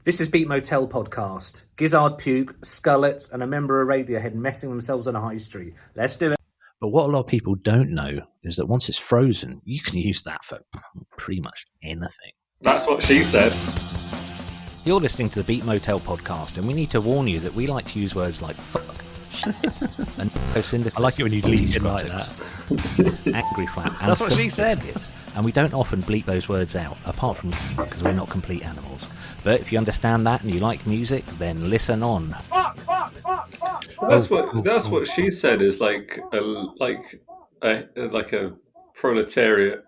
This is Beat Motel Podcast. Gizzard Puke, Skullet, and a member of Radiohead messing themselves on a high street. Let's do it. But what a lot of people don't know is that once it's frozen, you can use that for pretty much anything. That's what she said. You're listening to the Beat Motel Podcast, and we need to warn you that we like to use words like fuck, shit, and I like it when you lead in like that. angry flap. And That's what she said. biscuits. And we don't often bleep those words out, apart from because we're not complete animals. But if you understand that and you like music, then listen on. That's what she said is like a proletariat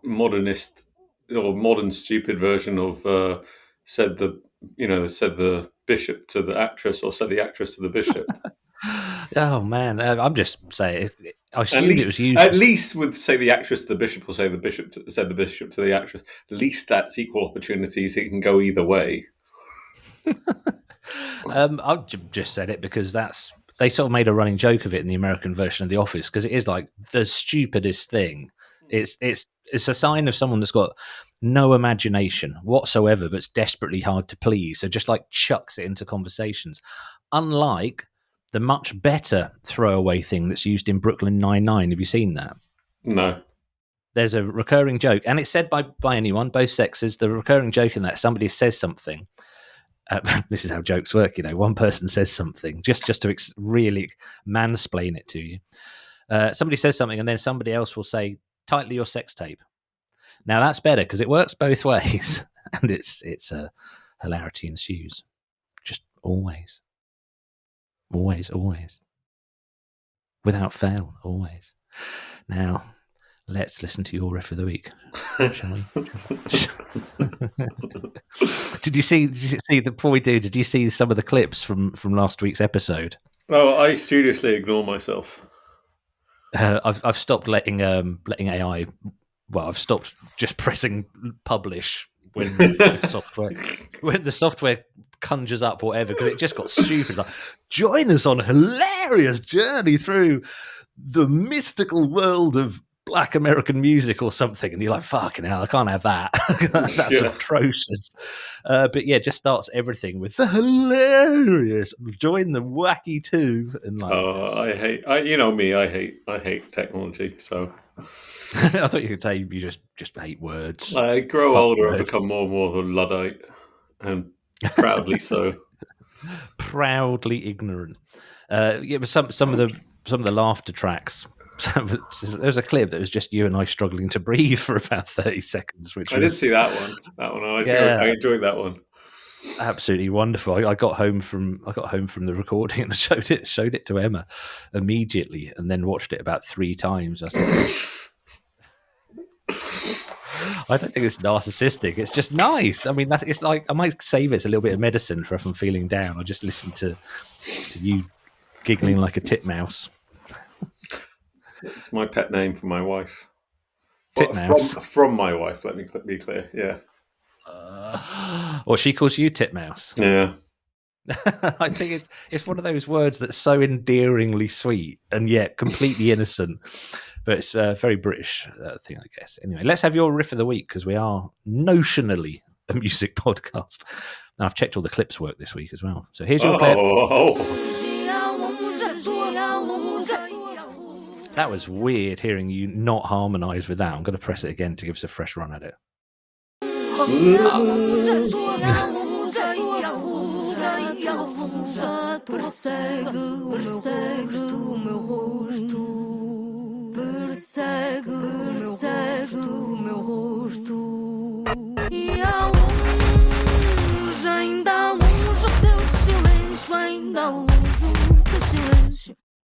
modernist or modern stupid version of said the bishop to the actress or said the actress to the bishop. Oh man, I'm just saying. I assumed it was used. At least with say the actress to the bishop or say the bishop said the bishop to the actress. At least that's equal opportunities. It can go either way. I've just said it because they sort of made a running joke of it in the American version of The Office because it is like the stupidest thing. It's a sign of someone that's got no imagination whatsoever, but's desperately hard to please. So just like chucks it into conversations. Unlike the much better throwaway thing that's used in Brooklyn Nine-Nine. Have you seen that? No. There's a recurring joke, and it's said by anyone, both sexes. The recurring joke in that somebody says something. This is how jokes work, one person says something just to really mansplain it to you. Somebody says something and then somebody else will say, tightly your sex tape. Now that's better because it works both ways and it's hilarity ensues. Just always. Without fail, always. Now, let's listen to your riff of the week, shall we? Did you see before we do? Did you see some of the clips from last week's episode? Oh, I studiously ignore myself. I've stopped letting AI. Well, I've stopped just pressing publish when the software conjures up whatever because it just got stupid. Like, join us on a hilarious journey through the mystical world of Black American music or something, and you're like, fucking hell, I can't have that. That's atrocious. But yeah, just starts everything with the hilarious. Join the wacky too, and like, I hate technology. So I thought you could say you just hate words. I grow older and become more and more of a Luddite, and proudly so. Proudly ignorant. Yeah, but some of the laughter tracks. There's a clip that was just you and I struggling to breathe for about 30 seconds. I did see that one. I enjoyed that one. Absolutely wonderful. I got home from the recording and showed it to Emma immediately, and then watched it about 3 times. I don't think it's narcissistic. It's just nice. I mean, it's like I might save it as a little bit of medicine for if I'm feeling down. I just listen to you giggling like a titmouse. It's my pet name for my wife. Titmouse? From my wife, let me be clear, yeah. Or she calls you Titmouse. Yeah. I think it's one of those words that's so endearingly sweet and yet completely innocent. But it's a very British thing, I guess. Anyway, let's have your riff of the week because we are notionally a music podcast. And I've checked all the clips work this week as well. So here's your clip. That was weird hearing you not harmonise with that. I'm going to press it again to give us a fresh run at it.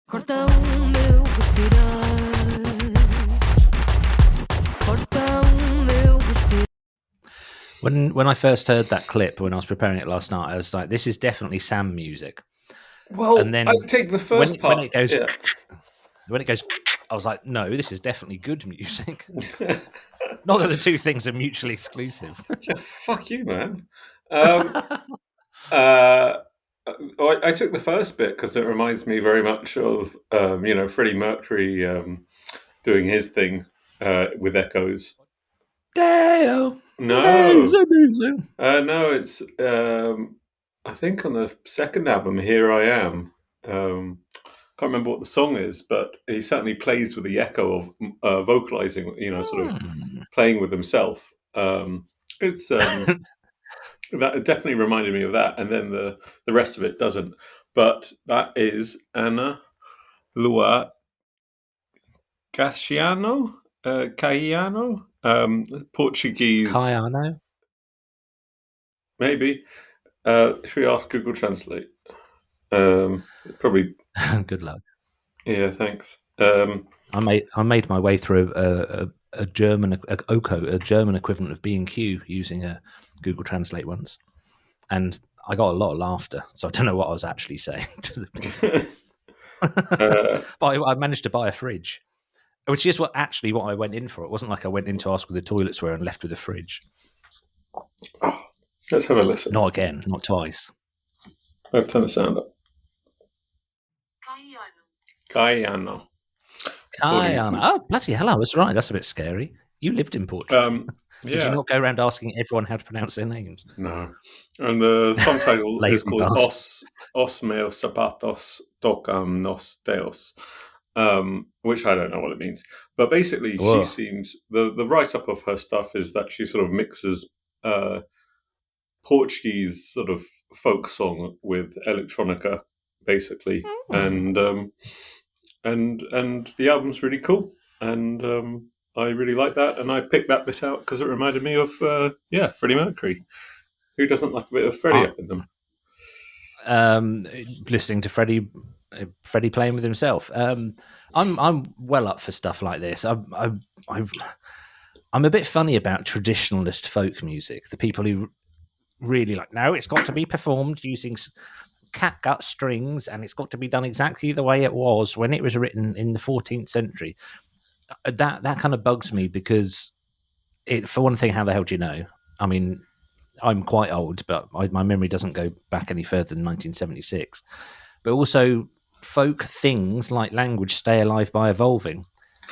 Corta o meu respirar. When I first heard that clip, when I was preparing it last night, I was like, this is definitely Sam music. Well, and then I take the first part. When it goes, I was like, no, this is definitely good music. Not that the two things are mutually exclusive. Yeah, fuck you, man. I took the first bit because it reminds me very much of Freddie Mercury doing his thing with echoes. Dale. No, no, it's I think on the second album, Here I Am. Can't remember what the song is, but he certainly plays with the echo of vocalizing, sort of playing with himself. It's that definitely reminded me of that, and then the rest of it doesn't. But that is Ana Lua Caiano, Portuguese, Caiano. maybe. Should we ask Google Translate? Probably. Good luck. Yeah, thanks. I made my way through a German a German equivalent of B&Q using a Google Translate once, and I got a lot of laughter. So I don't know what I was actually saying to the people. But I managed to buy a fridge, which is what I went in for. It wasn't like I went in to ask where the toilets were and left with a fridge. Let's have a listen. Not again, not twice. I'll turn the sound up. Caiano. Oh, bloody hell, I was right. That's a bit scary. You lived in Portugal. Did you not go around asking everyone how to pronounce their names? No. And the song title is Lazy called bastard. Os Meus Sapatos, Tocam nos Teus, which I don't know what it means. But basically, Whoa. she seems... The write-up of her stuff is that she sort of mixes Portuguese sort of folk song with electronica, basically. And the album's really cool. And I really like that. And I picked that bit out because it reminded me of, Freddie Mercury. Who doesn't like a bit of Freddie up in them? Listening to Freddie playing with himself. I'm well up for stuff like this. I'm a bit funny about traditionalist folk music. The people who really like, no, it's got to be performed using catgut strings, and it's got to be done exactly the way it was when it was written in the 14th century. That kind of bugs me because, for one thing, how the hell do you know? I mean, I'm quite old, but my memory doesn't go back any further than 1976. But also, folk things like language stay alive by evolving.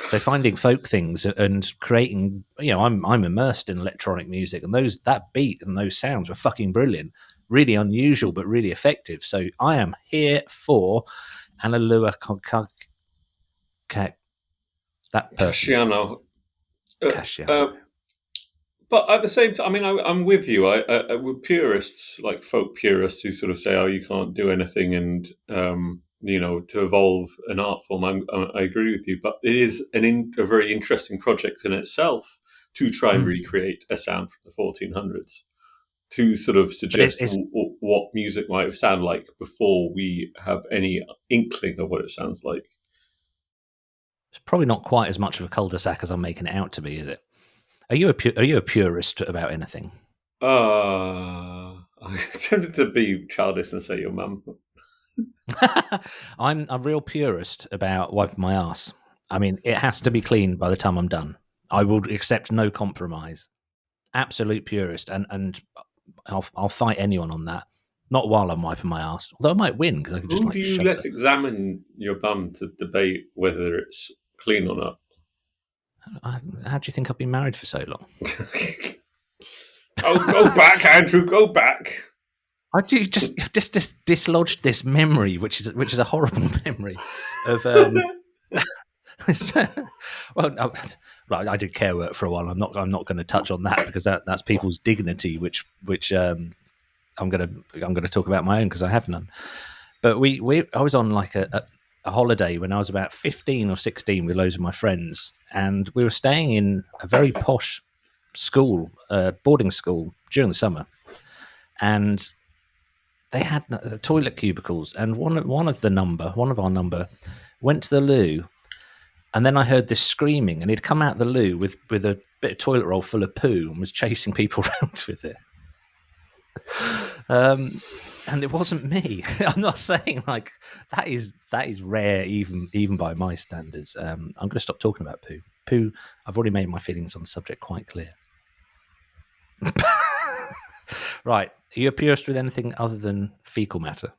So finding folk things and creating, I'm immersed in electronic music, and that beat and those sounds were fucking brilliant, really unusual but really effective. So I am here for Ana Lua that person. Caiano. But at the same time, I mean, I'm with you. With purists, like folk purists, who sort of say, "Oh, you can't do anything," and to evolve an art form. I agree with you, but it is a very interesting project in itself to try and recreate a sound from the 1400s, to sort of suggest what music might have sounded like before we have any inkling of what it sounds like. It's probably not quite as much of a cul-de-sac as I'm making it out to be, is it? Are you a purist about anything? I'm tempted to be childish and say your mum. I'm a real purist about wiping my ass. I mean, it has to be clean by the time I'm done. I will accept no compromise. Absolute purist, and I'll fight anyone on that. Not while I'm wiping my ass, although I might win because I could just. Who do you let examine your bum to debate whether it's clean or not? How do you think I've been married for so long? Oh, go back, Andrew. Go back. I do just dislodged this memory, which is a horrible memory of. Right, I did care work for a while. I'm not going to touch on that because that's people's dignity, which I'm going to talk about my own because I have none. But I was on like a holiday when I was about 15 or 16 with loads of my friends, and we were staying in a very posh school, boarding school during the summer, and they had toilet cubicles, and one of our number went to the loo, and then I heard this screaming, and he'd come out the loo with a bit of toilet roll full of poo and was chasing people around with it. And it wasn't me. I'm not saying like that is rare even by my standards. I'm going to stop talking about poo. Poo. I've already made my feelings on the subject quite clear. Right. Are you a purist with anything other than fecal matter?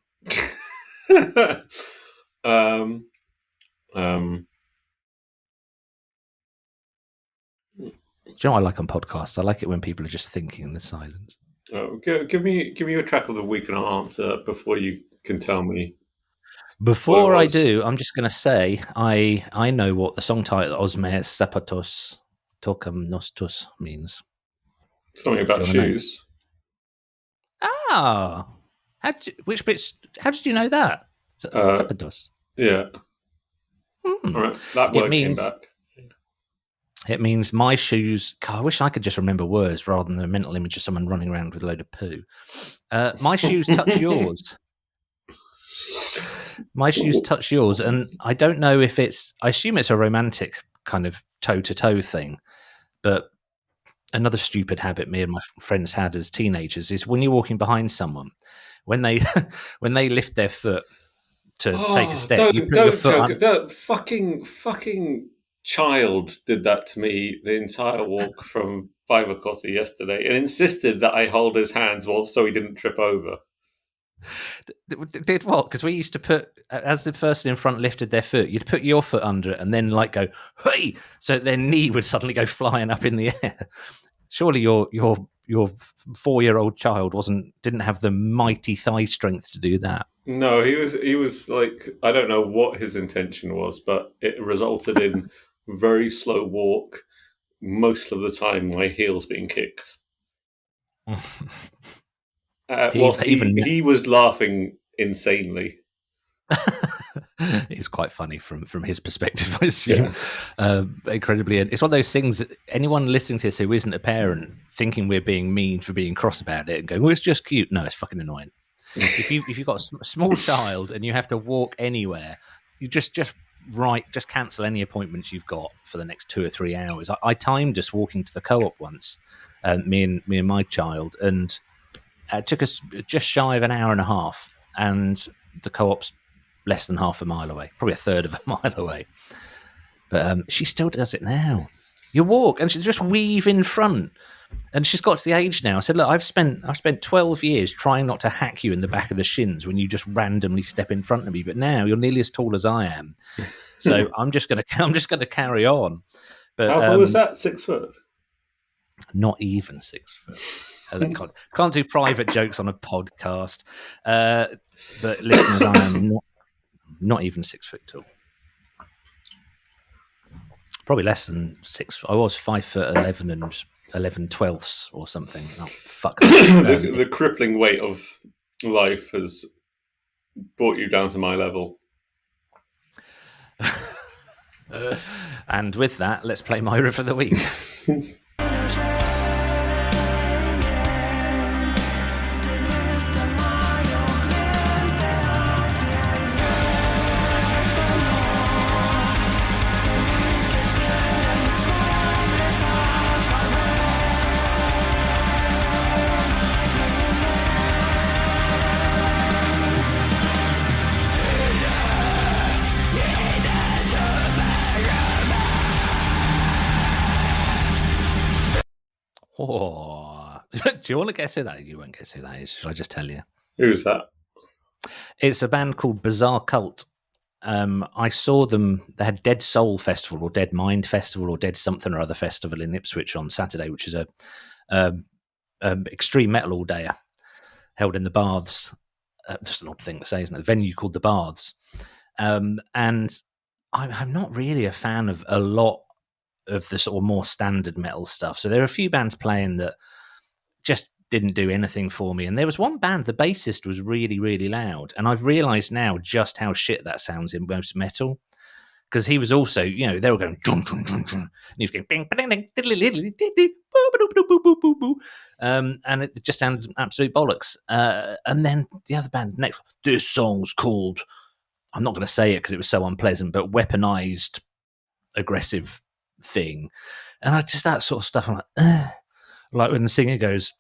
you know what I like on podcasts? I like it when people are just thinking in the silence. Give me a track of the week and I'll answer before you can tell me. Before What it I was. do, I'm just going to say I know what the song title "Os Meus Sapatos Tocam Nostos" means. Something about Do you wanna know? shoes. Ah, which bits? How did you know that? Sapatos. Yeah. Hmm. All right. That It word came means back. it means my shoes. God, I wish I could just remember words rather than a mental image of someone running around with a load of poo. My shoes touch yours. My shoes touch yours, and I don't know if it's. I assume it's a romantic kind of toe-to-toe thing, but another stupid habit me and my friends had as teenagers is when you're walking behind someone, when they when they lift their foot to take a step, you put your Don't foot joke. on. That fucking child did that to me the entire walk from Fiverr yesterday and insisted that I hold his hands so he didn't trip over. Did what? Because we used to put, as the person in front lifted their foot, you'd put your foot under it and then like go, hey, so their knee would suddenly go flying up in the air. Surely your 4-year-old child didn't have the mighty thigh strength to do that. No, he was like, I don't know what his intention was, but it resulted in very slow walk. Most of the time, my heels being kicked. Whilst he was laughing insanely. It's quite funny from his perspective, I assume. Yeah. Incredibly, it's one of those things that anyone listening to this who isn't a parent thinking we're being mean for being cross about it and going, "Well, it's just cute." No, it's fucking annoying. If you've got a small child and you have to walk anywhere, you just cancel any appointments you've got for the next 2 or 3 hours. I timed us walking to the co-op once, me and my child, and it took us just shy of an hour and a half, and the co-op's less than half a mile away, probably a third of a mile away. But she still does it now. You walk and she just weave in front. And she's got to the age now. I said, look, I've spent 12 years trying not to hack you in the back of the shins when you just randomly step in front of me. But now you're nearly as tall as I am. So I'm just gonna carry on. But how tall was that? 6 foot? Not even 6 foot. Can't do private jokes on a podcast. But listeners, I am not even 6 foot tall. Probably less than 6. I was 5'11" and 11/12 or something. Oh, fuck. The crippling weight of life has brought you down to my level. And with that, let's play my riff of the week. Oh. Do you want to guess who that is? You won't guess who that is. Should I just tell you? Who's that? It's a band called Bizarre Cult. I saw them. They had Dead Soul Festival or Dead Mind Festival or Dead Something or Other Festival in Ipswich on Saturday, which is a extreme metal all day held in the Baths. Just an odd thing to say, isn't it? The venue called the Baths. And I'm not really a fan of a lot of the sort of more standard metal stuff. So there are a few bands playing that just didn't do anything for me. And there was one band, the bassist was really, really loud. And I've realised now just how shit that sounds in most metal. Because he was also, they were going, dun, dun, dun, dun, and he was going, bing, bing, bing, and it just sounded absolute bollocks. And then the other band next, this song's called, I'm not going to say it because it was so unpleasant, but Weaponized Aggressive Thing. And I just, that sort of stuff, I'm like, ugh. Like when the singer goes,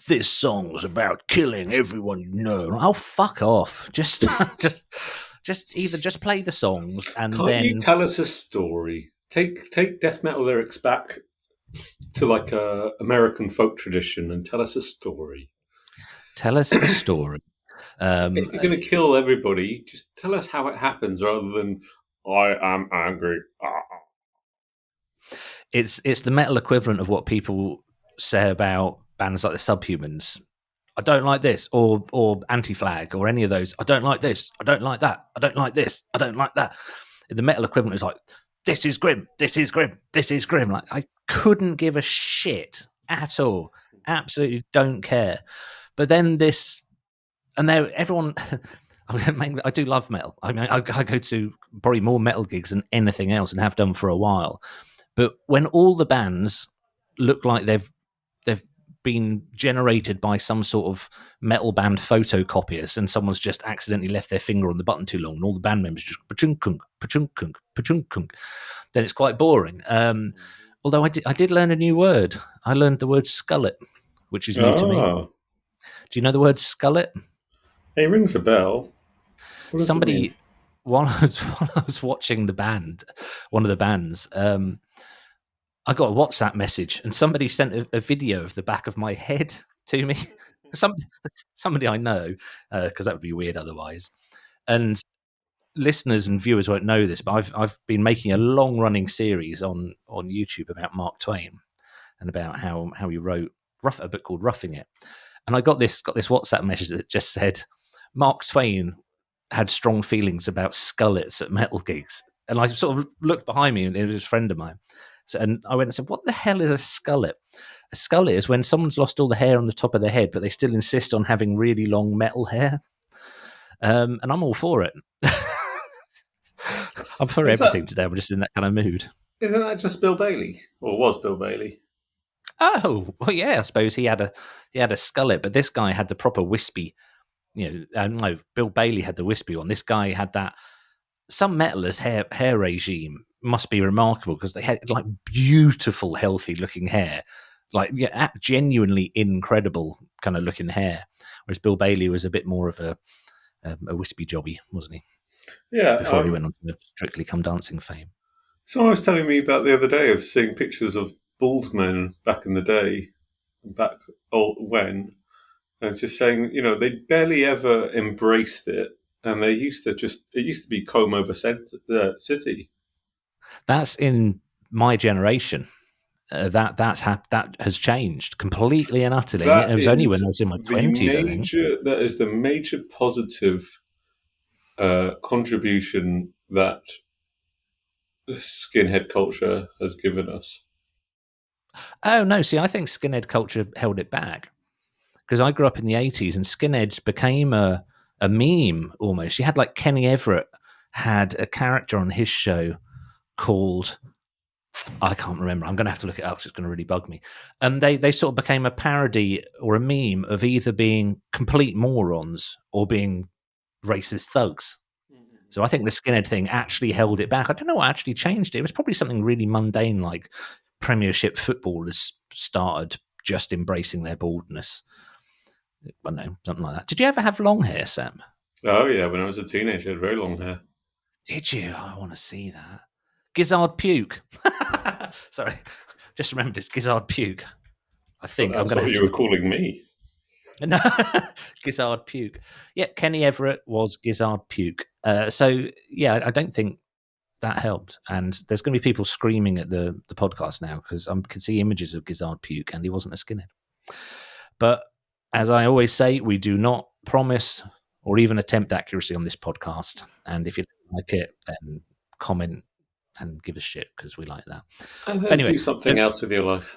this song's about killing everyone you know. Oh, fuck off. Just either just play the songs and Can't you tell us a story? Take death metal lyrics back to like a American folk tradition and tell us a story. Tell us a story. If you're going to kill everybody, just tell us how it happens rather than I am angry. It's the metal equivalent of what people say about bands like the Subhumans. I don't like this, or Anti-Flag, or any of those. I don't like this. I don't like that. I don't like this. I don't like that. The metal equivalent is like, this is grim. This is grim. This is grim. Like, I couldn't give a shit at all. Absolutely don't care. But then this, and there, everyone. I do love metal. I mean, I go to probably more metal gigs than anything else, and have done for a while. But when all the bands look like they've been generated by some sort of metal band photocopiers, and someone's just accidentally left their finger on the button too long, and all the band members just pa-chunk-kunk, pa-chunk-kunk, pa-chunk-kunk, then it's quite boring. Although I did learn a new word. I learned the word skullet, which is new to me. Do you know the word skullet? It rings a bell. What does it mean? While I was watching the band, one of the bands, I got a WhatsApp message, and somebody sent a video of the back of my head to me. Somebody I know, because that would be weird otherwise. And listeners and viewers won't know this, but I've been making a long running series on YouTube about Mark Twain and about how he wrote a book called Roughing It. And I got this WhatsApp message that just said Mark Twain had strong feelings about skullets at metal gigs. And I sort of looked behind me, and it was a friend of mine. And I went and said, what the hell is a skullet? A skullet is when someone's lost all the hair on the top of their head, but they still insist on having really long metal hair. And I'm all for it. I'm for everything today. I'm just in that kind of mood. Isn't that just Bill Bailey? Or was Bill Bailey? Oh, well, yeah, I suppose he had a skullet, but this guy had the proper wispy, no, Bill Bailey had the wispy one. This guy had that. Some metalers' hair regime must be remarkable, because they had like beautiful, healthy looking hair, like genuinely incredible kind of looking hair. Whereas Bill Bailey was a bit more of a wispy jobby, wasn't he? Yeah. Before he went on to Strictly Come Dancing fame. Someone was telling me about the other day of seeing pictures of bald men back in the day, when, and just saying, they barely ever embraced it. And it used to be comb over city. That's in my generation. That has changed completely and utterly. It was only when I was in my 20s, I think. That is the major positive contribution that skinhead culture has given us. Oh, no. See, I think skinhead culture held it back, because I grew up in the 80s, and skinheads became a meme almost. You had like Kenny Everett had a character on his show called, I can't remember. I'm going to have to look it up. It's going to really bug me. And they sort of became a parody or a meme of either being complete morons or being racist thugs. So I think the skinhead thing actually held it back. I don't know what actually changed it. It was probably something really mundane, like Premiership footballers started just embracing their baldness. I don't know, something like that. Did you ever have long hair, Sam? Oh, yeah. When I was a teenager, I had very long hair. Did you? I want to see that. Gizzard puke. Sorry. Just remembered it's gizzard puke. I think I'm going to have you were calling me. No, gizzard puke. Yeah, Kenny Everett was gizzard puke. So, yeah, I don't think that helped. And there's going to be people screaming at the podcast now, because I can see images of gizzard puke, and he wasn't a skinhead. But as I always say, we do not promise or even attempt accuracy on this podcast. And if you don't like it, then comment and give a shit, because we like that. And then do something else with your life.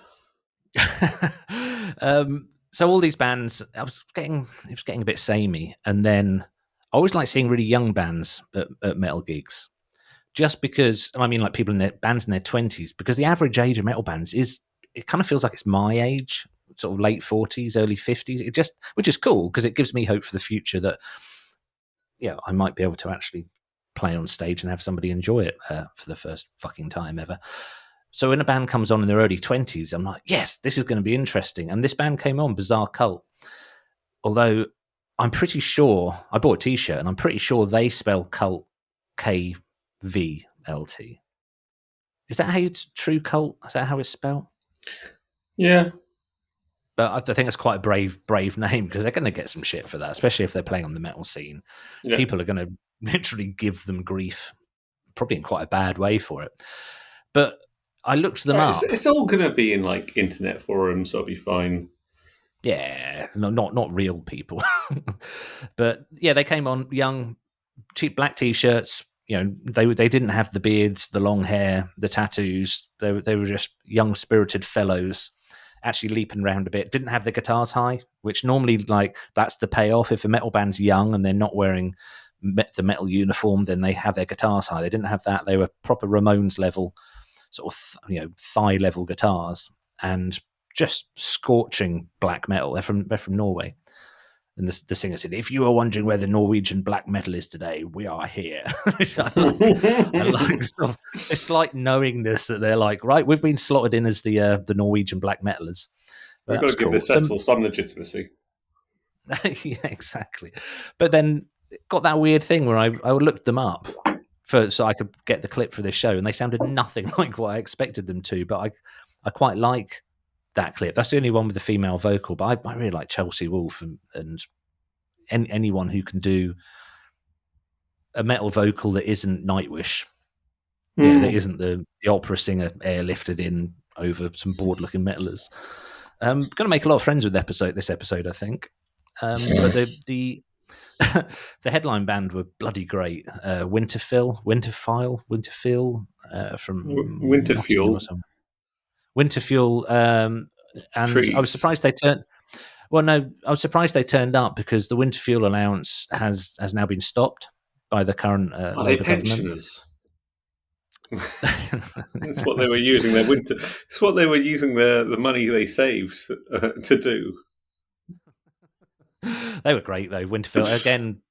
So all these bands, it was getting a bit samey. And then I always like seeing really young bands at metal gigs, just because, and I mean like people in their bands in their 20s, because the average age of metal bands it kind of feels like it's my age, sort of late 40s, early 50s. Which is cool, because it gives me hope for the future that, I might be able to actually play on stage and have somebody enjoy it for the first fucking time ever. So when a band comes on in their early 20s, I'm like, yes, this is going to be interesting. And this band came on, Bizarre Cult. Although I'm pretty sure, I bought a t-shirt, and I'm pretty sure they spell cult KVLT. Is that how it's true cult? Is that how it's spelled? Yeah. But I think it's quite a brave name, because they're going to get some shit for that, especially if they're playing on the metal scene. Yeah. People are going to literally give them grief, probably in quite a bad way for it. But I looked them up. It's all going to be in like internet forums, so I'll be fine. Yeah, no, not real people. But yeah, they came on young, cheap black t-shirts. You know, they didn't have the beards, the long hair, the tattoos. They were just young, spirited fellows, actually leaping around a bit. Didn't have the guitars high, which normally like that's the payoff. If a metal band's young and they're not wearing the metal uniform, then they have their guitars high. They didn't have that. They were proper Ramones level, sort of thigh level guitars, and just scorching black metal. They're from Norway. And the singer said, "If you are wondering where the Norwegian black metal is today, we are here." I like stuff. It's like knowing this, that they're like, right, we've been slotted in as the Norwegian black metalers. We've got to give this festival some legitimacy. Yeah, exactly. But then got that weird thing where I looked them up so I could get the clip for this show, and they sounded nothing like what I expected them to. But I quite like that clip. That's the only one with the female vocal, but I really like Chelsea Wolfe and anyone who can do a metal vocal that isn't Nightwish. Yeah, that isn't the opera singer airlifted in over some bored looking metalers. Going to make a lot of friends with this episode, I think. But the headline band were bloody great. Winterfell from Winterfuel. Winterfuel, and Trees. I was surprised they turned. Well, no, I was surprised they turned up because the Winterfuel allowance has now been stopped by the current Are they Labour government. pensioners? That's what they were using their winter. It's what they were using the money they saved to do. They were great though. Winterfell again,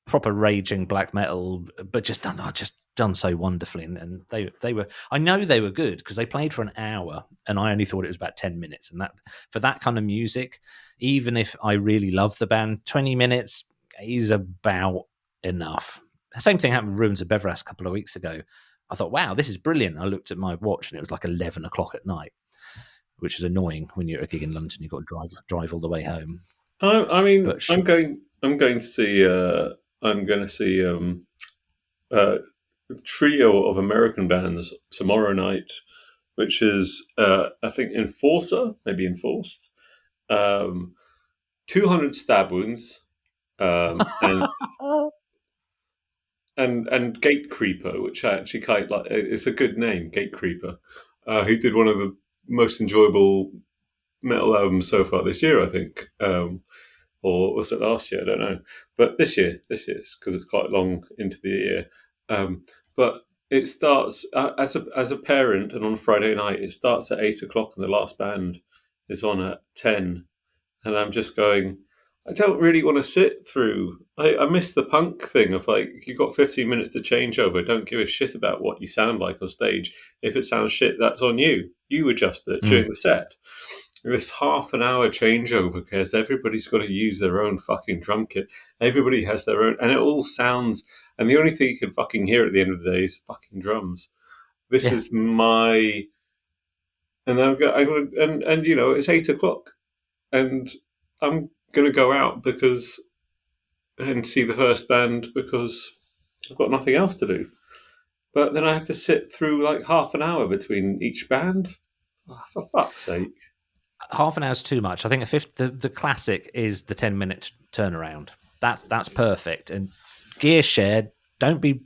proper raging black metal, but just done so wonderfully. And they were. I know they were good because they played for an hour, and I only thought it was about 10 minutes. And that for that kind of music, even if I really love the band, 20 minutes is about enough. The same thing happened with Ruins of Beveras a couple of weeks ago. I thought, wow, this is brilliant. I looked at my watch and it was like 11 o'clock at night, which is annoying when you're at a gig in London. You've got to drive all the way home. I mean, I'm going to see a trio of American bands tomorrow night, which is I think maybe Enforced, 200 Stab Wounds, and Gate Creeper, which I actually quite like. It's a good name, Gate Creeper, who did one of the most enjoyable metal albums so far this year, I think. Or was it last year? I don't know. But this year's, because it's quite long into the year. But it starts, as a parent, and on Friday night, it starts at 8 o'clock and the last band is on at 10. And I'm just going, I don't really want to sit through. I miss the punk thing of like, you've got 15 minutes to change over. Don't give a shit about what you sound like on stage. If it sounds shit, that's on you. You adjust it during the set. This half an hour changeover because everybody's got to use their own fucking drum kit. Everybody has their own, and it all sounds. And the only thing you can fucking hear at the end of the day is fucking drums. This is my. And and you know it's 8 o'clock, and I'm going to go out and see the first band because I've got nothing else to do. But then I have to sit through like half an hour between each band. Oh, for fuck's sake. Half an hour's too much. I think the classic is the 10-minute turnaround. That's perfect. And gear share, don't be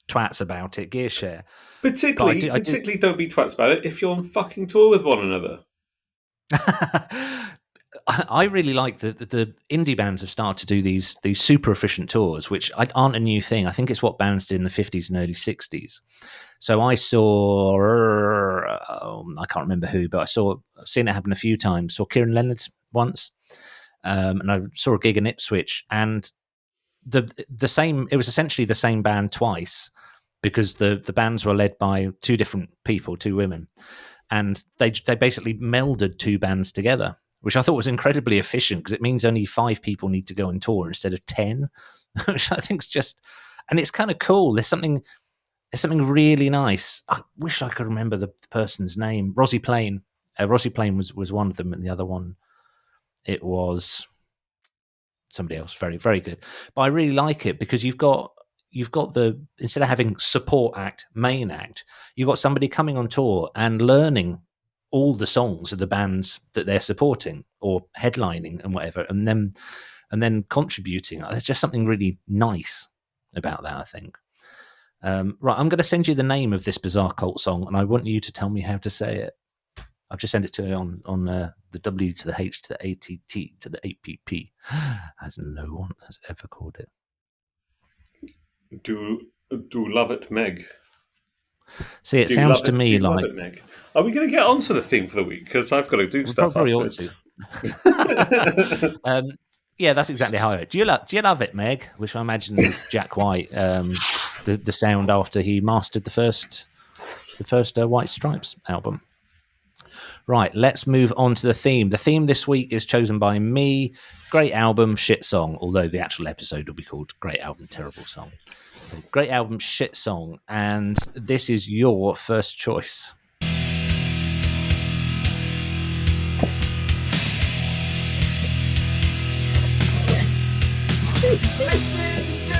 twats about it. Gear share. Particularly don't be twats about it if you're on fucking tour with one another. I really like the indie bands have started to do these super efficient tours, which aren't a new thing. I think it's what bands did in the 50s and early 60s. So I saw, I can't remember who, but I've seen it happen a few times. Saw Kieran Leonard once, and I saw a gig in Ipswich, and the same. It was essentially the same band twice because the bands were led by two different people, two women, and they basically melded two bands together, which I thought was incredibly efficient because it means only 5 people need to go on tour instead of 10, which I think is just, and it's kind of cool. There's something really nice. I wish I could remember the person's name. Rosie Plain. Rosie Plain was one of them, and the other one, it was somebody else. Very, very good. But I really like it because you've got you've got instead of having support act, main act, you've got somebody coming on tour and learning all the songs of the bands that they're supporting or headlining and whatever, and then contributing. There's just something really nice about that, I think. Right, I'm going to send you the name of this bizarre cult song, and I want you to tell me how to say it. I've just sent it to you on the W to the H to the ATT to the APP, as no one has ever called it. Do love it, Meg. See, it sounds to me love like... it, Meg. Are we going to get onto the theme for the week? Because I've got to do stuff probably afterwards. ought to. Yeah, that's exactly how it. Do you love it, Meg? Which I imagine is Jack White, the sound after he mastered the first White Stripes album. Right, let's move on to the theme. The theme this week is chosen by me. Great album, shit song. Although the actual episode will be called Great Album, Terrible Song. So, great album, shit song, and this is your first choice. Messenger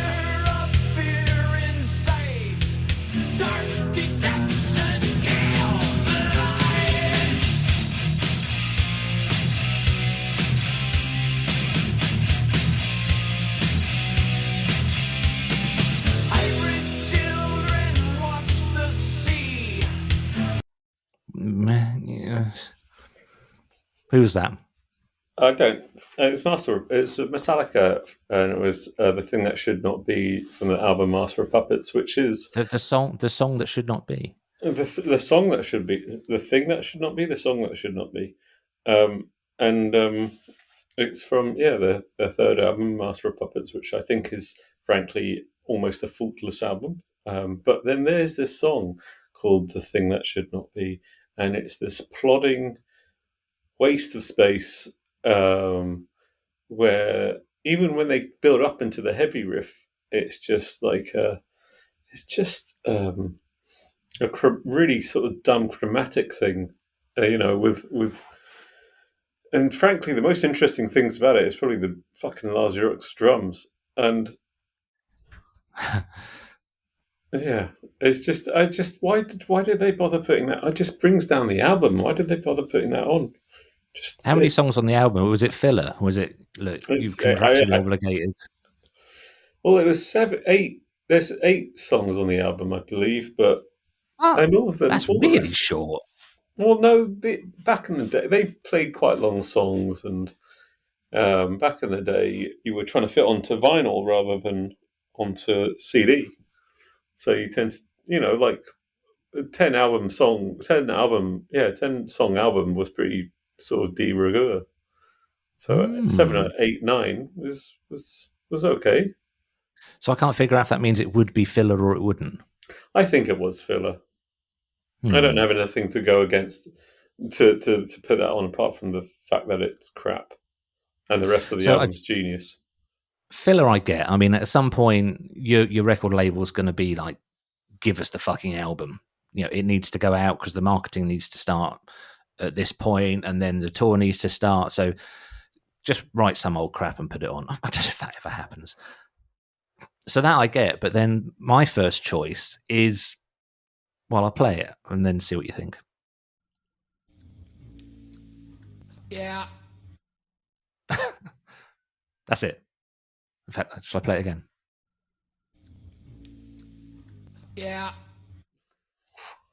of fear in sight. Dark deception kills the light. Irate children watch the sea. Who's that? I don't. It's Metallica, and it was the thing that should not be from the album Master of Puppets, which is The song that should not be. the song that should be, the thing that should not be, the song that should not be, and it's from their third album, Master of Puppets, which I think is frankly almost a faultless album. But then there's this song called "The Thing That Should Not Be," and it's this plodding waste of space. Where even when they build up into the heavy riff, it's just like really sort of dumb chromatic thing, with and frankly the most interesting things about it is probably the fucking Lars Ulrich's drums, and yeah, it's just why did they bother putting that? It just brings down the album. Why did they bother putting that on? How many songs on the album? Was it filler? Was it, look, you've contractually obligated? Well, it was 8. There's 8 songs on the album, I believe, but and all of them. That's really short. Well, no, back in the day, they played quite long songs, and back in the day, you were trying to fit onto vinyl rather than onto CD. So you tend to, like a 10 song album was pretty sort of de rigueur. So 7, 8, 9 was okay. So I can't figure out if that means it would be filler or it wouldn't. I think it was filler. I don't have anything to go against to put that on, apart from the fact that it's crap and the rest of the album's genius. Filler, I get. I mean, at some point, your record label is going to be like, give us the fucking album. It needs to go out because the marketing needs to start at this point, and then the tour needs to start. So just write some old crap and put it on. I don't know if that ever happens. So that I get, but then my first choice is, well, I'll play it and then see what you think. Yeah. That's it. In fact, shall I play it again? Yeah.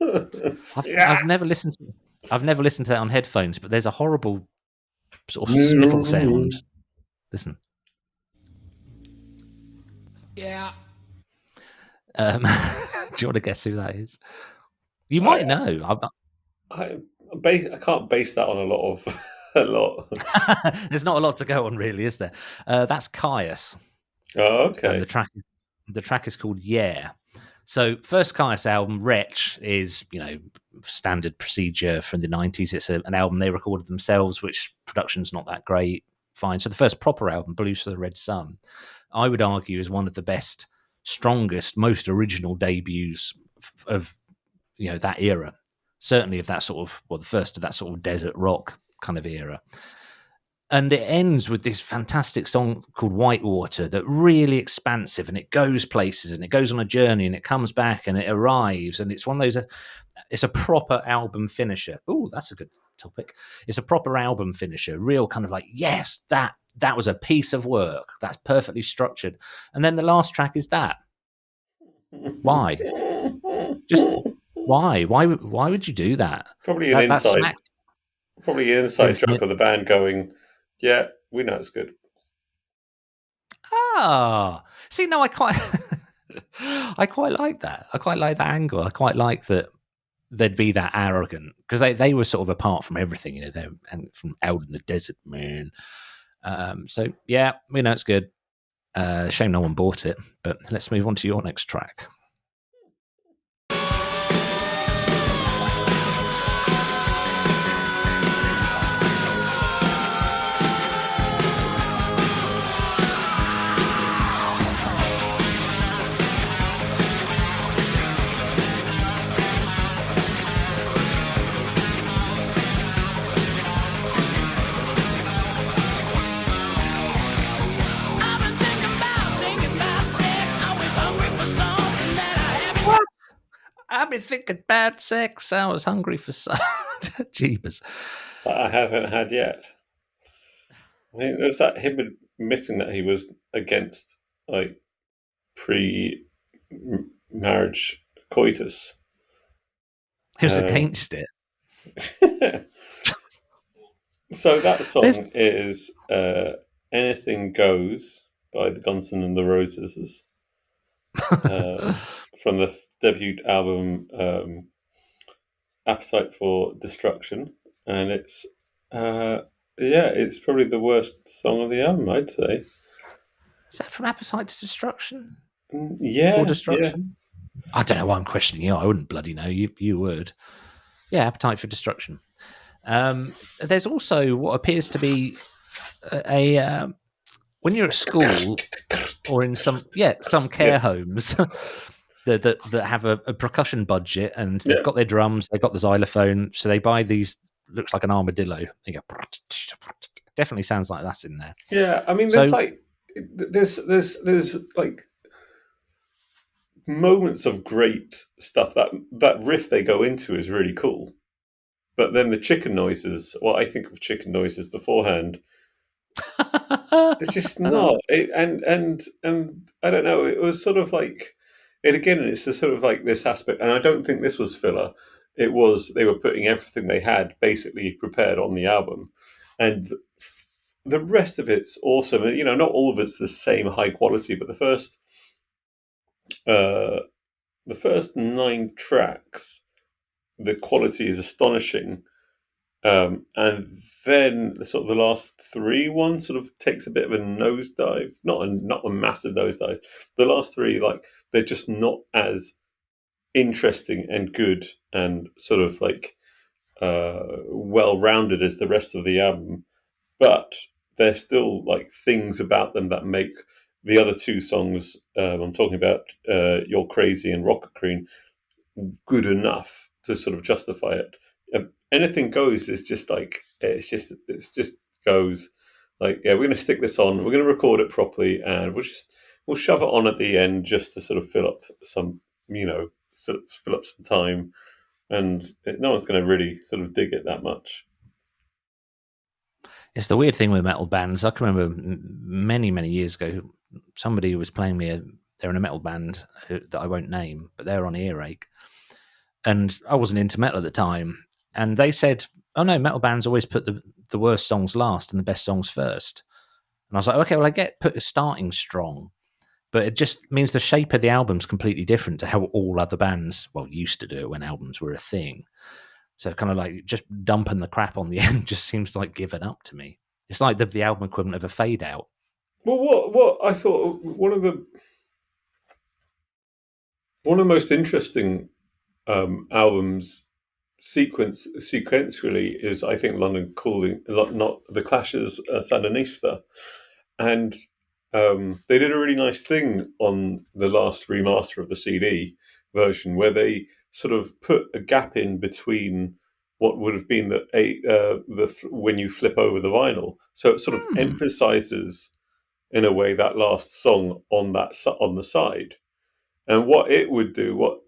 I've never listened to that on headphones, but there's a horrible sort of spittle sound. Listen. Yeah. Do you want to guess who that is? You might know. I can't base that on a lot. There's not a lot to go on, really, is there? That's Caius. Oh, okay. And the track is called Yeah. So, first Caius album, Wretch, is standard procedure from the 90s. It's an album they recorded themselves, which production's not that great. Fine. So the first proper album, Blues for the Red Sun, I would argue is one of the best, strongest, most original debuts of that era. Certainly of that sort of, the first of that sort of desert rock kind of era. And it ends with this fantastic song called Whitewater that really expansive, and it goes places and it goes on a journey and it comes back and it arrives. And it's one of those, it's a proper album finisher. Oh, that's a good topic. It's a proper album finisher, real kind of like, yes, that was a piece of work. That's perfectly structured. And then the last track is that. Why? Just why? Why would you do that? Probably an That inside. smacks. Probably an inside joke of the band going, yeah, we know it's good. Ah, see, no, I quite like that. I quite like that angle. I quite like that they'd be that arrogant because they were sort of apart from everything, you know, they and from out in the desert, man. So yeah, we know it's good. Shame no one bought it, but let's move on to your next track. I've been thinking about sex. Always hungry for something that I haven't. What? I've been thinking bad sex. I was hungry for some. Jeebus. That I haven't had yet. I mean, there's that him admitting that he was against like pre-marriage coitus. He was against it. So that song is "Anything Goes" by the Guns N' the Roses, from the debut album "Appetite for Destruction," and it's it's probably the worst song of the album, I'd say. Is that from Appetite to Destruction? Yeah, For Destruction? Yeah. I don't know why I'm questioning you. I wouldn't bloody know. You would. Yeah, Appetite for Destruction. There's also what appears to be a when you're at school or in some care homes that have a percussion budget and they've got their drums, they've got the xylophone, so they buy these. Looks like an armadillo. You go, definitely sounds like that's in there. Yeah, I mean, there's like there's like moments of great stuff. That riff they go into is really cool, but then the chicken noises. Well, I think of chicken noises beforehand. It's just not. And I don't know. It was sort of like it again. It's a sort of like this aspect, and I don't think this was filler. It was they were putting everything they had basically prepared on the album, and the rest of it's awesome. You know, not all of it's the same high quality, but the first 9 tracks, the quality is astonishing. And then the last 3 ones sort of takes a bit of a nosedive, not a massive nosedive. The last 3, like, they're just not as interesting and good and sort of like well-rounded as the rest of the album, but there's still like things about them that make the other 2 songs I'm talking about, You're Crazy and Rocket Queen, good enough to sort of justify it. Anything Goes is just like it's just goes like, yeah, we're going to stick this on, we're going to record it properly, and we'll shove it on at the end just to sort of fill up some time, and no one's going to really sort of dig it that much. It's the weird thing with metal bands. I can remember many, many years ago, somebody was playing me. They're in a metal band that I won't name, but they're on Earache. And I wasn't into metal at the time. And they said, oh no, metal bands always put the worst songs last and the best songs first. And I was like, okay, well, I get starting strong, but it just means the shape of the album's completely different to how all other bands, used to do it when albums were a thing. So kind of like just dumping the crap on the end just seems like giving up to me. It's like the album equivalent of a fade out. Well, what I thought one of the most interesting albums sequentially is, I think, London Calling, not the Clash's Sandinista, and they did a really nice thing on the last remaster of the CD version where they sort of put a gap in between what would have been when you flip over the vinyl. So it sort of emphasizes in a way that last song on the side, and what it would do.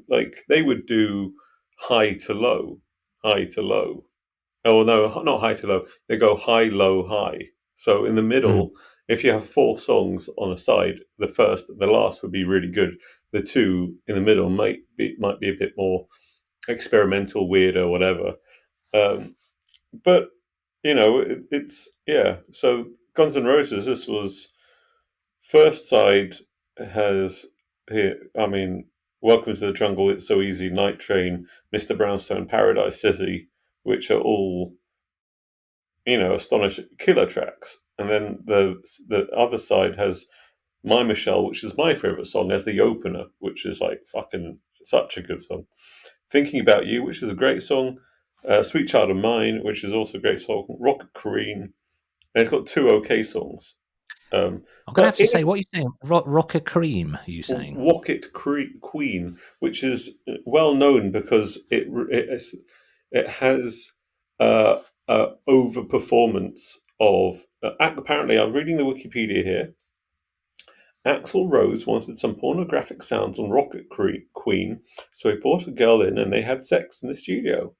Like they would do high to low, high to low. Oh no, not high to low. They go high, low, high. So in the middle, if you have 4 songs on a side, the last would be really good. The 2 in the middle might be a bit more experimental, weird, or whatever. But it's yeah. So Guns N' Roses, this was first side has here. I mean, Welcome to the Jungle, It's So Easy, Night Train, Mr. Brownstone, Paradise City, which are all astonishing killer tracks. And then the other side has My Michelle, which is my favorite song, as the opener, which is like fucking such a good song. Thinking About You, which is a great song. Sweet Child of Mine, which is also a great song. Rocket Queen, and it's got 2 okay songs. I'm going to have to say, what are you saying? Rocker Cream, are you saying? Rocket Queen, which is well known because it has over performance of. Apparently, I'm reading the Wikipedia here. Axl Rose wanted some pornographic sounds on Rocket Queen, so he brought a girl in and they had sex in the studio.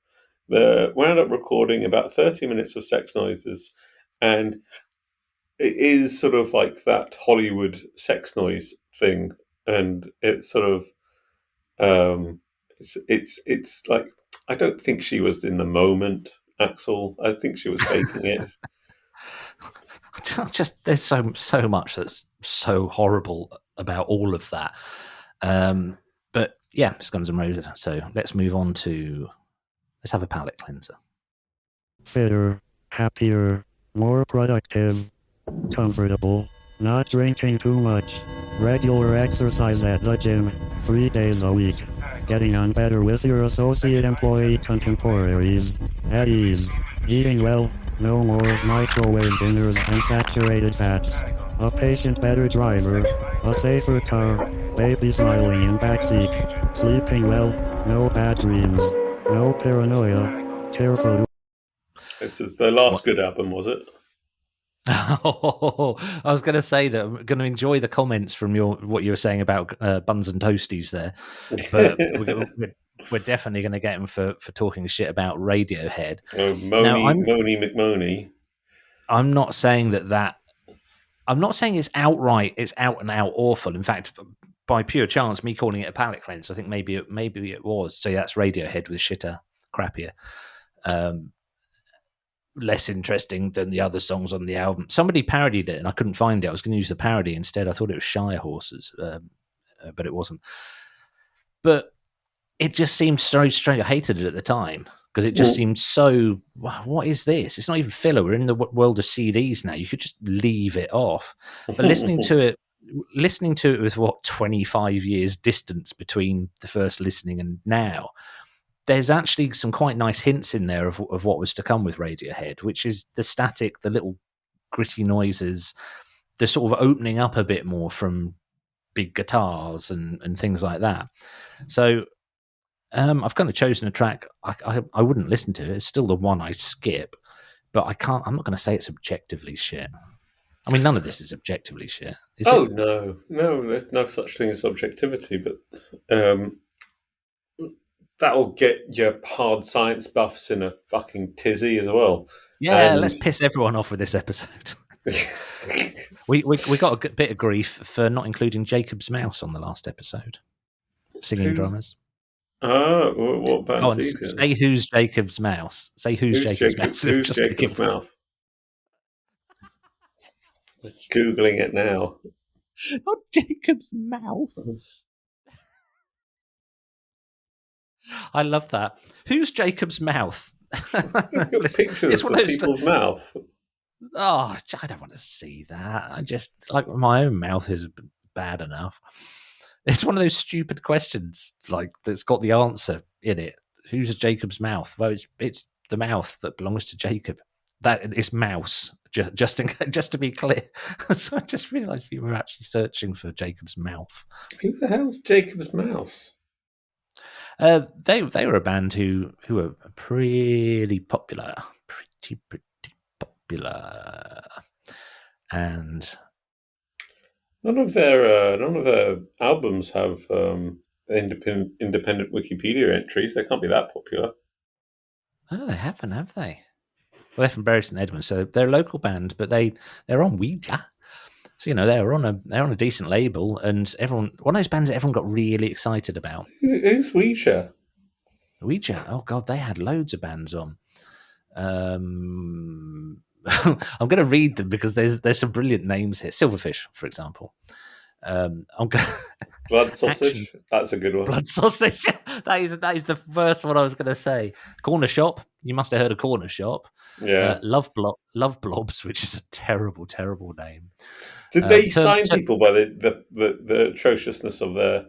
They wound up recording about 30 minutes of sex noises, and it is sort of like that Hollywood sex noise thing, and it's sort of it's like, I don't think she was in the moment, Axl. I think she was faking it. Just there's so much that's so horrible about all of that. But yeah, it's Guns N' Roses. So let's move on to let's have a palate cleanser. Fitter, happier, more productive, comfortable, not drinking too much, regular exercise at the gym, 3 days a week, getting on better with your associate employee contemporaries, at ease, eating well, no more microwave dinners and saturated fats, a patient better driver, a safer car, baby smiling in backseat, sleeping well, no bad dreams, no paranoia, careful. This is their last good album, was it? Oh, I was going to say that I'm going to enjoy the comments from what you were saying about buns and toasties there, but we're definitely going to get them for talking shit about Radiohead. Moni McMoney. I'm not saying that. I'm not saying it's out and out awful. In fact, by pure chance, me calling it a palate cleanse, I think maybe it was. So yeah, that's Radiohead with shitter, crappier. Less interesting than the other songs on the album. Somebody parodied it and I couldn't find it. I was going to use the parody instead. I thought it was Shire Horses, but it wasn't. But it just seemed so strange. I hated it at the time because it just seemed so, what is this? It's not even filler. We're in the world of CDs now. You could just leave it off. But listening to it with 25 years distance between the first listening and now, there's actually some quite nice hints in there of what was to come with Radiohead, which is the static, the little gritty noises, the sort of opening up a bit more from big guitars and things like that. So I've kind of chosen a track I wouldn't listen to. It's still the one I skip, but I'm not going to say it's objectively shit. I mean, none of this is objectively shit. Is it? No, there's no such thing as objectivity, but that'll get your hard science buffs in a fucking tizzy as well. Yeah, let's piss everyone off with this episode. we got a good bit of grief for not including Jacob's Mouse on the last episode. Singing drummers. What band? Oh, and say who's Jacob's Mouse. Say who's Jacob's Mouse. Who's Jacob's Mouth? Googling it now. Not Jacob's Mouth. I love that. Who's Jacob's Mouth? Pictures of people's mouth. Oh, I don't want to see that. I just like my own mouth is bad enough. It's one of those stupid questions like that's got the answer in it. Who's Jacob's mouth? Well, it's the mouth that belongs to Jacob. That is Mouse. Just to be clear. So I just realised you were actually searching for Jacob's mouth. Who the hell's Jacob's Mouse? They were a band who were pretty popular, pretty popular, and none of their albums have independent Wikipedia entries. They can't be that popular. oh, they haven't, have they? Well, they're from Bury St Edmunds, so they're a local band, but they're on Ouija. So they're on a decent label, and one of those bands that everyone got really excited about. Who's Ouija? Ouija. Oh God, they had loads of bands on. I'm going to read them because there's some brilliant names here. Silverfish, for example. Blood Sausage. That's a good one. Blood Sausage. that is the first one I was going to say. Corner Shop. You must have heard of Corner Shop. Yeah. Love Blobs, which is a terrible, terrible name. Did they sign people by the atrociousness of their?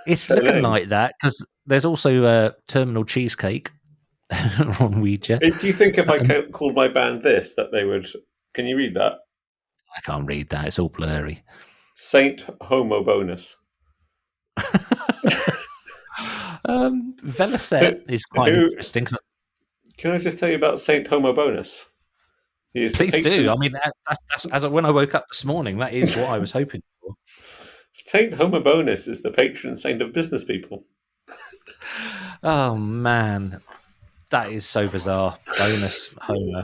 It's looking like that because there's also Terminal Cheesecake on Ouija. Do you think if I called my band this, that they would? Can you read that? I can't read that. It's all blurry. Saint Homo Bonus. Velocet is quite interesting. Can I just tell you about Saint Homo Bonus? Please do. I mean, when I woke up this morning, that is what I was hoping for. Saint Homo Bonus is the patron saint of business people. Oh man, that is so bizarre. Bonus Homo.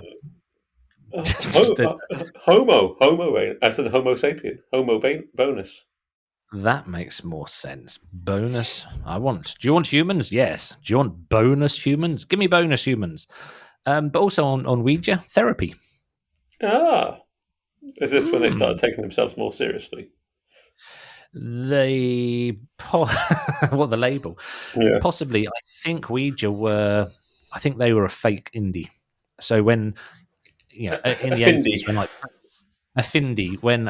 Homo, as in Homo sapien. Homo bonus. That makes more sense. Bonus. Do you want humans? Yes. Do you want bonus humans? Give me bonus humans. But also on Ouija, therapy. Ah. Is this when they started taking themselves more seriously? The label? Yeah. Possibly. I think Ouija they were a fake indie. So when in the 80s, when like a Findy, when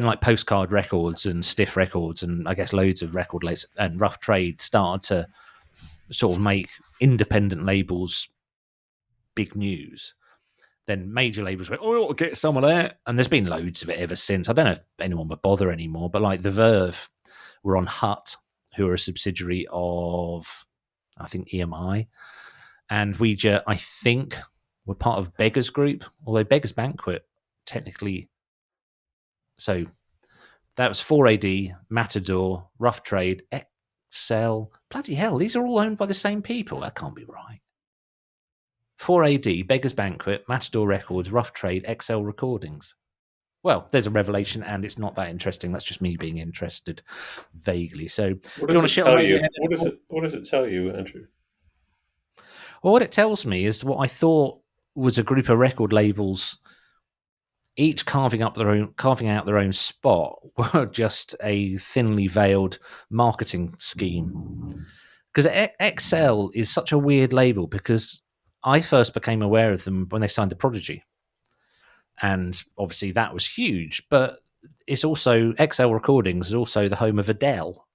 like Postcard Records and Stiff Records and I guess loads of record labels and Rough Trade started to sort of make independent labels big news, then major labels went, oh, we ought to get some of that. And there's been loads of it ever since. I don't know if anyone would bother anymore, but like The Verve were on Hut, who are a subsidiary of, I think, EMI. And Ouija, I think, were part of Beggars Group, although Beggars Banquet technically. So that was 4AD, Matador, Rough Trade, Excel. Bloody hell, these are all owned by the same people. That can't be right. 4AD, Beggars Banquet, Matador Records, Rough Trade, Excel Recordings. Well, there's a revelation, and it's not that interesting. That's just me being interested vaguely. So, do you want to shit on Radiohead? What does it tell you, Andrew? Well, what it tells me is what I thought was a group of record labels, each carving out their own spot, were just a thinly veiled marketing scheme. Because Excel is such a weird label, because I first became aware of them when they signed The Prodigy. And obviously that was huge, but it's also, Excel Recordings is also the home of Adele.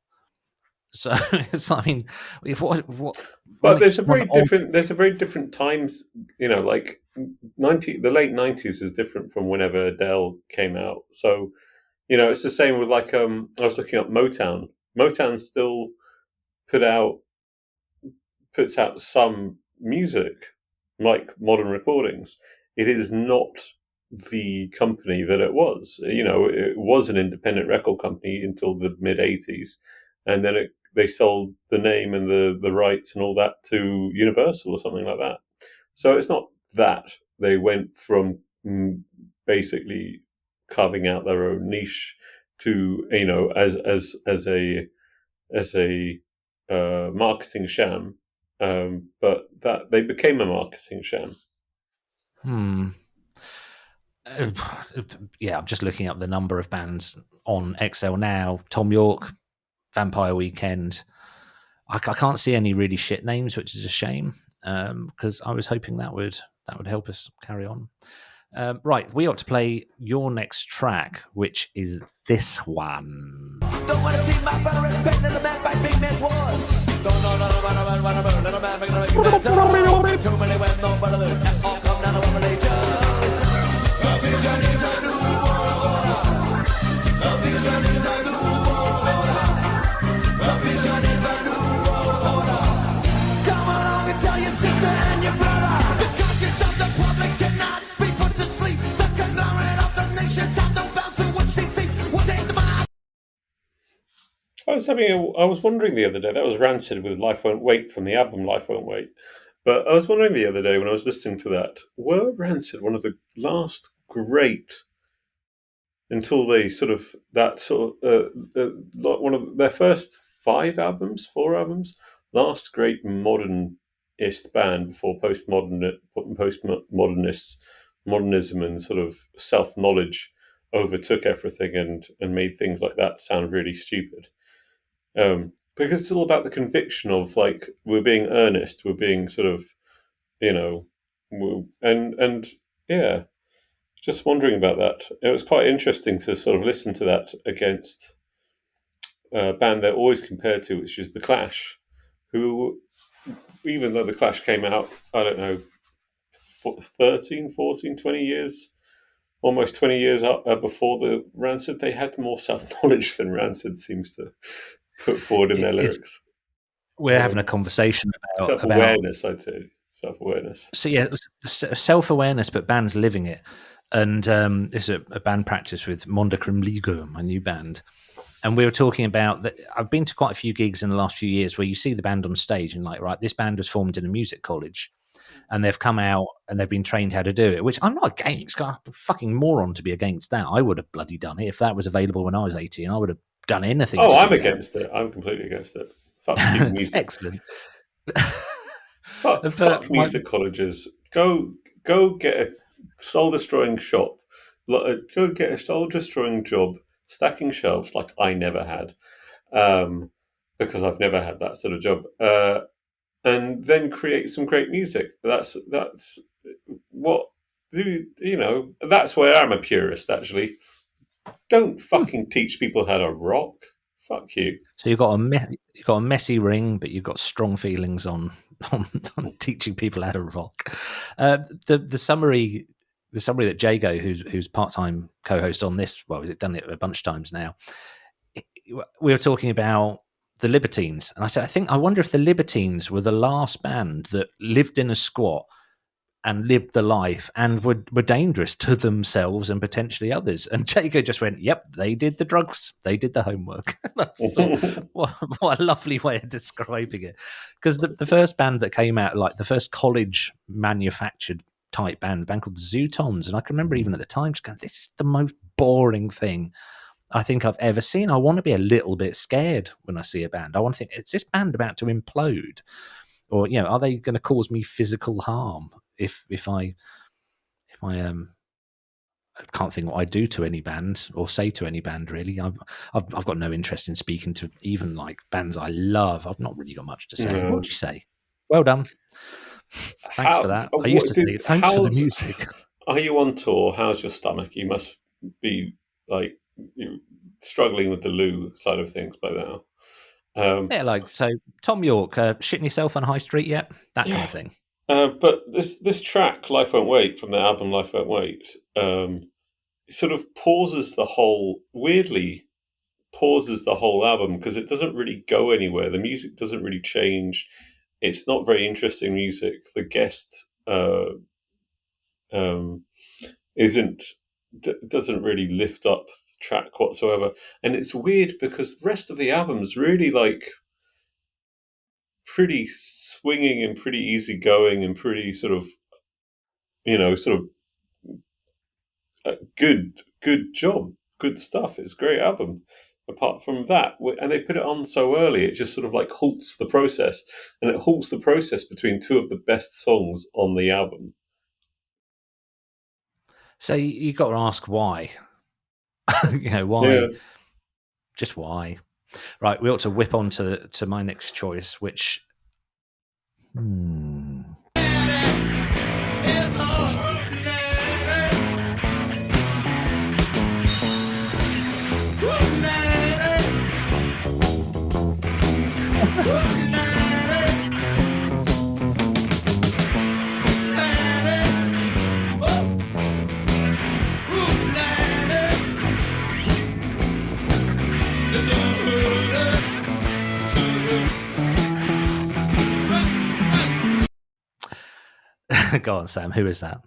So it's, I mean, but there's a very different times, like the late 90s is different from whenever Adele came out. So, it's the same with like, I was looking up Motown. Motown still puts out some music like Modern Recordings. It is not the company that it was. It was an independent record company until the mid 80s. And then they sold the name and the rights and all that to Universal or something like that. So it's not that they went from basically carving out their own niche to, as a marketing sham, but that they became a marketing sham. Yeah, I'm just looking up the number of bands on XL now. Tom York, Vampire Weekend. I can't see any really shit names, which is a shame, because I was hoping that would help us carry on. Right, we ought to play your next track, which is this one. Don't want to see my brother in pain, little man fight big man's wars. Don't know little man make no argument. Too many ways, no but a all come down to one religion. A vision is a new world order. A vision is a new world order. A vision I was wondering the other day, that was Rancid with Life Won't Wait from the album Life Won't Wait. But I was wondering the other day when I was listening to that, were Rancid one of the last great, until they one of their first 4 albums, last great modernist band before modernism and sort of self-knowledge overtook everything and made things like that sound really stupid. Because it's all about the conviction of like we're being earnest, we're being sort of, and yeah, just wondering about that. It was quite interesting to sort of listen to that against a band they're always compared to, which is The Clash, who, even though The Clash came out, I don't know, 13, 14, 20 years, almost 20 years before the Rancid, they had more self-knowledge than Rancid seems to put forward in their lyrics. We're having a conversation about self-awareness, I'd say. Self-awareness. So yeah, self-awareness, but bands living it. And it's a band practice with Monde Ligo, my new band. And we were talking about that. I've been to quite a few gigs in the last few years where you see the band on stage and like, right, this band was formed in a music college and they've come out and they've been trained how to do it, which I'm not against. I'm a fucking moron to be against that. I would have bloody done it if that was available when I was 18. I would have done anything. Oh, I'm against it. I'm completely against it. Fuck music. Excellent. Fuck music colleges. Go get a soul-destroying shop. Go get a soul-destroying job stacking shelves like I never had, because I've never had that sort of job. And then create some great music. That's what that's where I'm a purist. Actually, don't fucking teach people how to rock. Fuck you. So you've got a messy ring, but you've got strong feelings on teaching people how to rock. The summary that Jago, who's part-time co-host on this, well, he's done it a bunch of times now. We were talking about the Libertines, and I said, I wonder if the Libertines were the last band that lived in a squat and lived the life and were dangerous to themselves and potentially others. And Jago just went, yep, they did the drugs. They did the homework. What a lovely way of describing it. Because the first band that came out, like the first college manufactured type band called the Zootons. And I can remember even at the time just going, this is the most boring thing I think I've ever seen. I want to be a little bit scared when I see a band. I want to think, is this band about to implode? Or, are they going to cause me physical harm if I can't think what I do to any band or say to any band, really. I've got no interest in speaking to even like bands I love. I've not really got much to say. What would you say? Well done. Thanks for that. I used to say, thanks for the music. Are you on tour? How's your stomach? You must be like struggling with the loo side of things by now. So Tom York, shitting yourself on High Street yet? That kind of thing. But this track, Life Won't Wait, from the album Life Won't Wait, sort of weirdly pauses the whole album because it doesn't really go anywhere. The music doesn't really change. It's not very interesting music. The guest doesn't really lift up the track whatsoever. And it's weird because the rest of the album's really like pretty swinging and pretty easygoing and pretty sort of good job, good stuff. It's a great album. Apart from that, and they put it on so early, it just sort of like halts the process, and it halts the process between two of the best songs on the album. So you got to ask why. Why? Yeah. Just why? Right, we ought to whip on to my next choice, which. Go on, Sam. Who is that?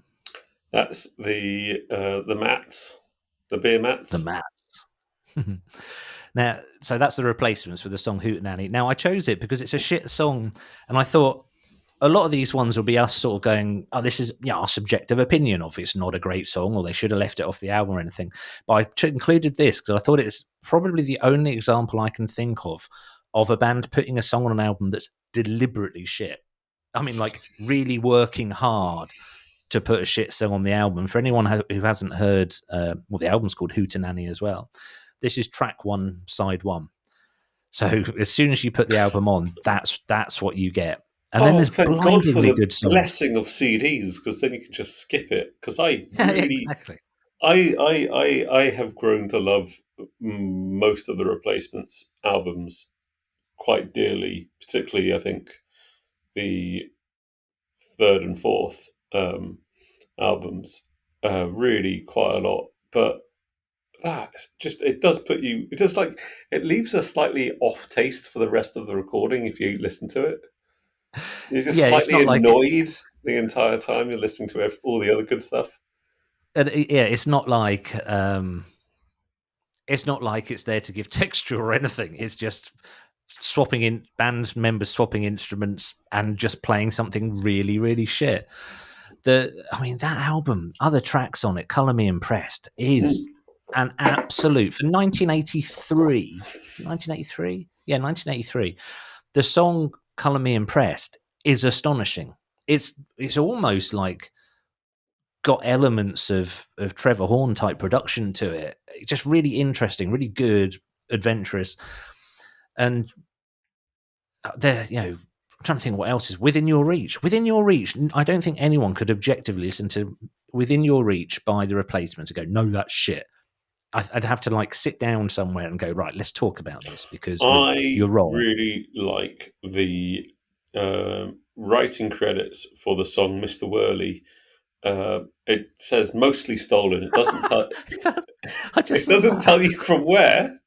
That's the Mats. The beer mats. The Mats. Now, so that's the Replacements with the song Hootenanny. Now, I chose it because it's a shit song, and I thought a lot of these ones will be us sort of going, oh, this is our subjective opinion of it's not a great song, or they should have left it off the album or anything. But I included this because I thought it's probably the only example I can think of a band putting a song on an album that's deliberately shit. I mean, like really working hard to put a shit song on the album. For anyone who hasn't heard, the album's called Hootenanny as well. This is track 1, side 1. So as soon as you put the album on, that's what you get. And then there's thank God for blindingly the good songs. blessing of CDs, because then you can just skip it. Because I really, Exactly. I have grown to love most of the Replacements albums quite dearly. Particularly, I think the third and fourth albums really quite a lot. But that just it leaves a slightly off taste for the rest of the recording if you listen to it. You're just Yeah, it's slightly not like annoyed the entire time you're listening to all the other good stuff. And it's not like it's there to give texture or anything. It's just swapping in band members, swapping instruments, and just playing something really, really shit. That album, other tracks on it, "Colour Me Impressed," is an absolute for 1983. 1983, yeah, 1983. The song "Colour Me Impressed" is astonishing. It's almost like got elements of Trevor Horn type production to it. It's just really interesting, really good, adventurous, and I'm trying to think what else is Within Your Reach. Within Your Reach, I don't think anyone could objectively listen to Within Your Reach by the Replacements and go, no, that's shit. I'd have to like sit down somewhere and go, right, let's talk about this because you're wrong. I really like the writing credits for the song "Mr. Whirly." It says mostly stolen. It doesn't tell. It doesn't tell you from where.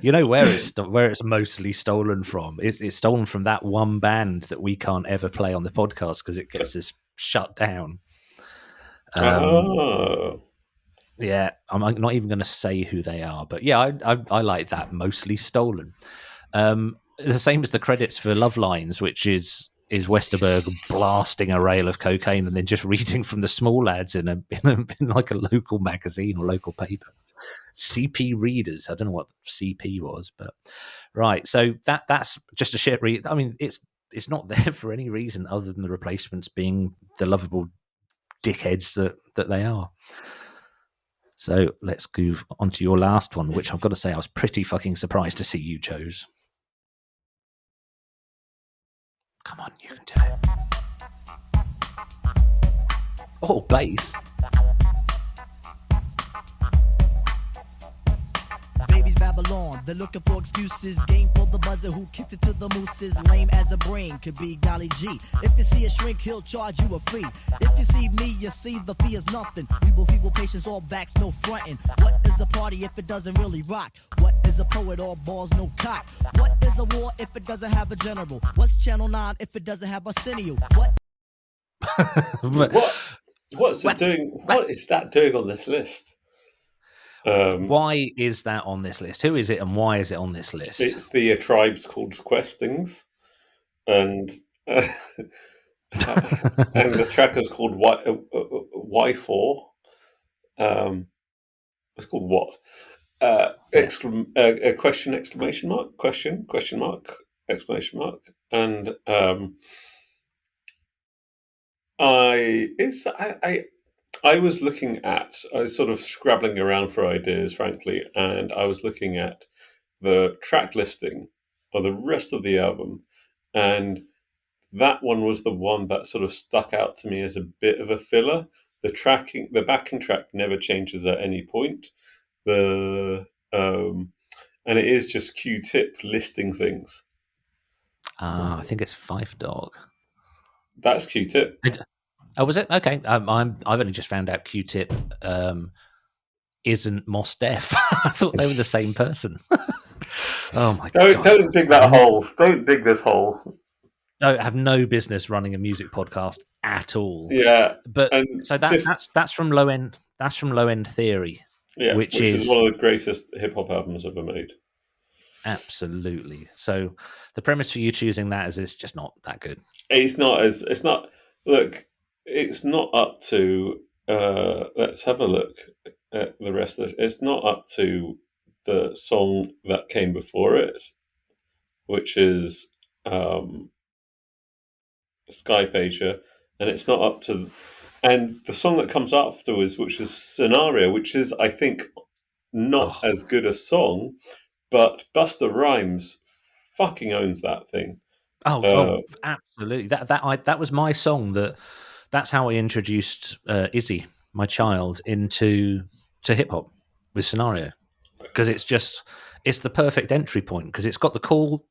You know where it's mostly stolen from. It's stolen from that one band that we can't ever play on the podcast because it gets us shut down. Yeah, I'm not even going to say who they are, but yeah, I like that, mostly stolen. The same as the credits for Love Lines, which is Westerberg blasting a rail of cocaine and then just reading from the small ads in like a local magazine or local paper. CP Readers. I don't know what CP was, but right. So that's just a shit read. I mean, it's not there for any reason other than the Replacements being the lovable dickheads that they are. So let's move on to your last one, which I've got to say I was pretty fucking surprised to see you chose. Come on, you can do it. Oh, bass. Baby's Babylon, they're looking for excuses. Game for the buzzer who kicked it to the mooses. Lame as a brain could be golly G. If you see a shrink, he'll charge you a fee. If you see me, you see the fee is nothing. We will feeble patience, all backs, no frontin'. What is a party if it doesn't really rock? What is a poet, all balls, no cock? What is a war if it doesn't have a general? What's Channel 9 if it doesn't have Arsenio? What? What's it doing? What is that doing on this list? Why is that on this list? Who is it and why is it on this list? It's the Tribes Called Questings, and and the track is called Y4. It's called what? Question exclamation mark question mark exclamation mark, and I was sort of scrabbling around for ideas, frankly, and I was looking at the track listing of the rest of the album, and that one was the one that sort of stuck out to me as a bit of a filler. The backing track never changes at any point. And it is just Q-Tip listing things. I think it's Five Dog. That's Q-Tip. Oh, was it? Okay. I've only just found out Q-Tip isn't Mos Def. I thought they were the same person. Oh my god! Don't dig that hole. Don't dig this hole. have no business running a music podcast at all. Yeah, But and so just, that's from Low End. That's from Low End Theory, yeah, which is is one of the greatest hip hop albums ever made. absolutely. So the premise for you choosing that is it's just not that good. It's not. Look, it's not up to. Let's have a look at the rest of it. It's not up to the song that came before it, which is Sky Pager, and it's not up to. And the song that comes afterwards, which is Scenario, which is, I think, not as good a song, but Busta Rhymes fucking owns that thing. Absolutely. That was my song. That's how I introduced Izzy, my child, into hip hop with Scenario, because it's the perfect entry point because it's got the call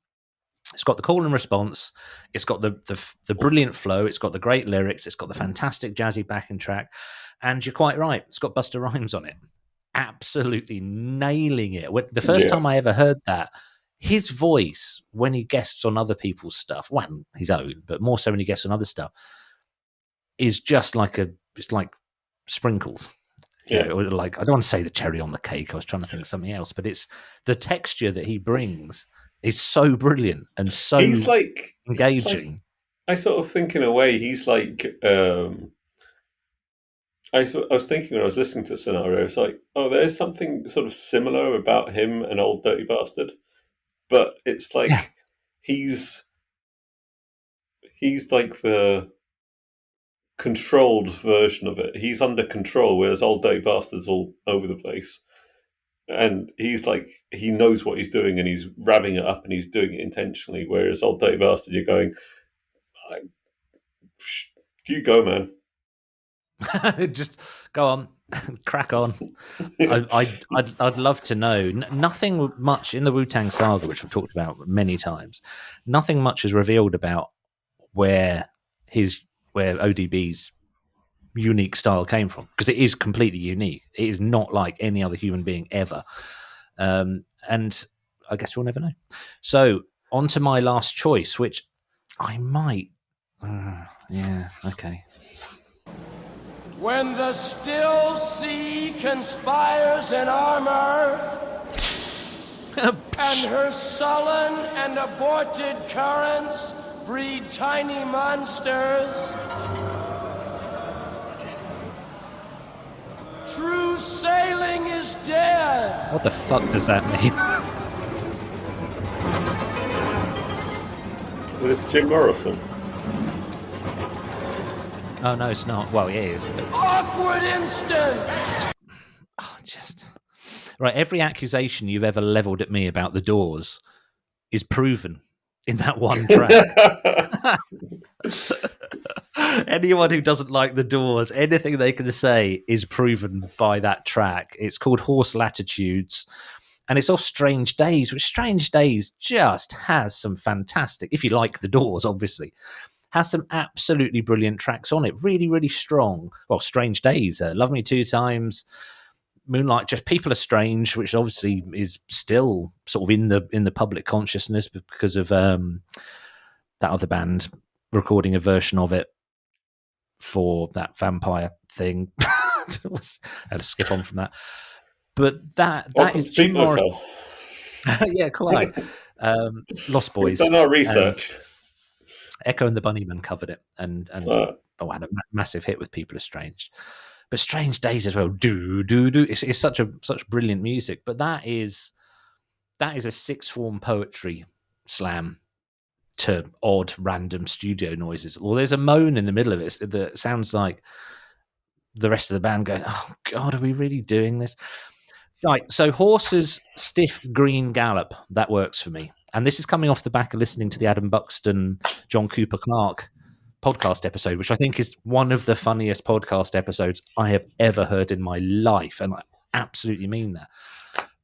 and response, it's got the brilliant flow, it's got the great lyrics, it's got the fantastic jazzy backing track, and you're quite right, it's got Busta Rhymes on it, absolutely nailing it. The first time I ever heard that, his voice when he guests on other people's stuff, well, his own, but more so when he guests on other stuff, is just it's like sprinkles. You know, like, I don't want to say the cherry on the cake. I was trying to think of something else, but it's the texture that he brings is so brilliant and so engaging. I sort of think in a way he's like. I was thinking when I was listening to Scenario, it's like, oh, there's something sort of similar about him and Old Dirty Bastard, but it's like he's like the controlled version of it. He's under control, whereas Old Dirty Bastard's all over the place. And he's like, he knows what he's doing and he's revving it up and he's doing it intentionally. Whereas Old Dirty Bastard, you're going, you go, man. Just go on, crack on. I'd love to know. Nothing much in the Wu-Tang Saga, which I've talked about many times. Nothing much is revealed about where ODB's unique style came from, because it is completely unique. It is not like any other human being ever, and I guess we'll never know. So on to my last choice, which I might okay. When the still sea conspires in armor, and her sullen and aborted currents breed tiny monsters, true sailing is dead. What the fuck does that mean? Well, it's Jim Morrison. Oh no, it's not. Well, yeah, it is. But... Awkward instant. Just right. Every accusation you've ever leveled at me about the Doors is proven in that one track. Anyone who doesn't like the Doors, anything they can say is proven by that track. It's called Horse Latitudes, and it's off Strange Days, which Strange Days just has some fantastic, if you like the Doors, obviously, has some absolutely brilliant tracks on it. Really, really strong. Well, Strange Days, Love Me Two Times, Moonlight, just People Are Strange, which obviously is still sort of in the public consciousness because of that other band recording a version of it for that vampire thing. I had to skip on from that. But that is Jim Morrison. Yeah, quite. Lost Boys. We've done our research. Echo and the Bunnymen covered it and had a massive hit with People Are Strange. But Strange Days as well. It's such brilliant music. But that is a sixth form poetry slam to odd random studio noises. Well, there's a moan in the middle of it that sounds like the rest of the band going, oh God, are we really doing this? Right, so Horse's Stiff Green Gallop, that works for me. And this is coming off the back of listening to the Adam Buxton, John Cooper Clarke podcast episode, which I think is one of the funniest podcast episodes I have ever heard in my life. And I absolutely mean that.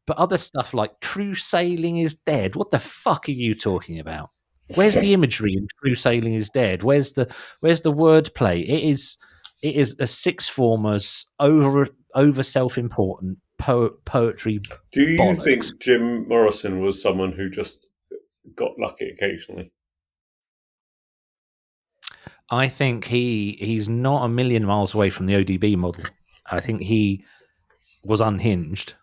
But other stuff like True Sailing is Dead, what the fuck are you talking about? Where's the imagery in True Sailing is Dead? Where's the wordplay? It is a sixth former's over self-important poetry. Do you bollocks. think Jim Morrison was someone who just got lucky occasionally? I think he's not a million miles away from the ODB model. I think he was unhinged.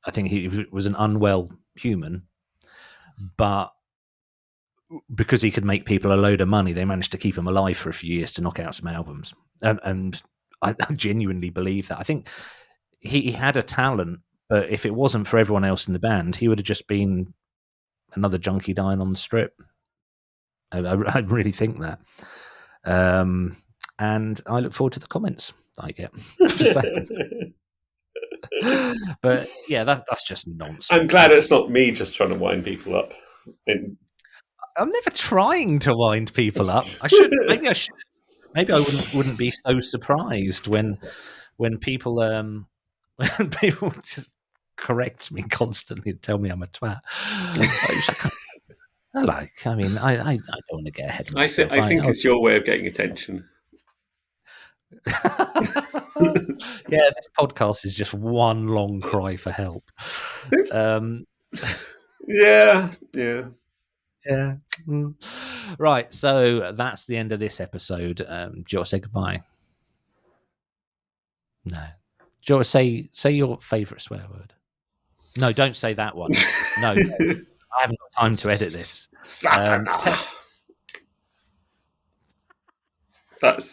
I think he was an unwell human, but because he could make people a load of money, they managed to keep him alive for a few years to knock out some albums. And I genuinely believe that. I think he had a talent, but if it wasn't for everyone else in the band, he would have just been another junkie dying on the strip. I really think that. And I look forward to the comments that I get. But yeah, that's just nonsense. I'm glad it's not me just trying to wind people up. I'm never trying to wind people up. I should. Maybe I should. Maybe I wouldn't be so surprised when people when people just correct me constantly and tell me I'm a twat. I mean, I don't want to get ahead of myself. I think it's your way of getting attention. Yeah, this podcast is just one long cry for help. Yeah. Right, so that's the end of this episode. Do you want to say goodbye? No. Do you want to say your favourite swear word? No, don't say that one. No, I haven't got time to edit this. That's